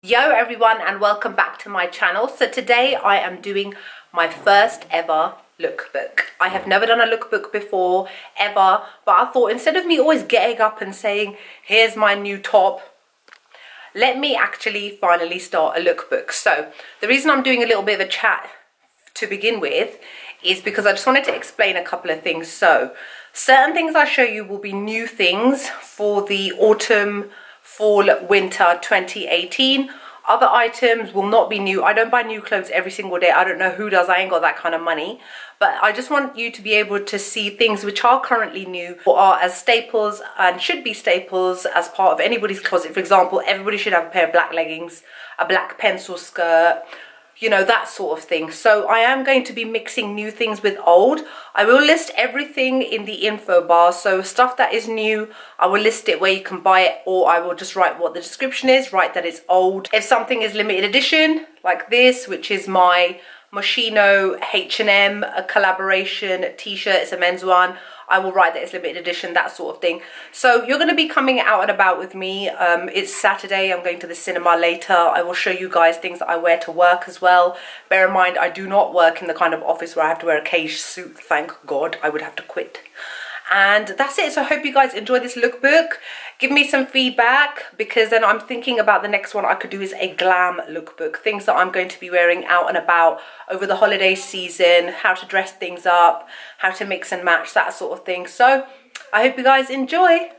Yo everyone, and welcome back to my channel. So today I am doing my first ever lookbook. I have never done a lookbook before ever, but I thought instead of me always getting up and saying here's my new top, let me actually finally start a lookbook. So the reason I'm doing a little bit of a chat to begin with is because I just wanted to explain a couple of things. So certain things I show you will be new things for the autumn fall winter 2018. Other items will not be new. I don't buy new clothes every single day. I don't know who does. I ain't got that kind of money. But I just want you to be able to see things which are currently new or are as staples and should be staples as part of anybody's closet. For example, everybody should have a pair of black leggings, a black pencil skirt, you know, that sort of thing. So I am going to be mixing new things with old. I will list everything in the info bar. So stuff that is new, I will list it where you can buy it, or I will just write what the description is, write that it's old. If something is limited edition, like this, which is my Moschino H&M a collaboration t-shirt, it's a men's one, I will write that it's limited edition, that sort of thing. So you're going to be coming out and about with me. It's Saturday, I'm going to the cinema later. I will show you guys things that I wear to work as well. Bear in mind, I do not work in the kind of office where I have to wear a cage suit, thank God. I would have to quit. And that's it. So I hope you guys enjoy this lookbook. Give me some feedback, because then I'm thinking about the next one I could do is a glam lookbook. Things that I'm going to be wearing out and about over the holiday season, how to dress things up, how to mix and match, that sort of thing. So I hope you guys enjoy.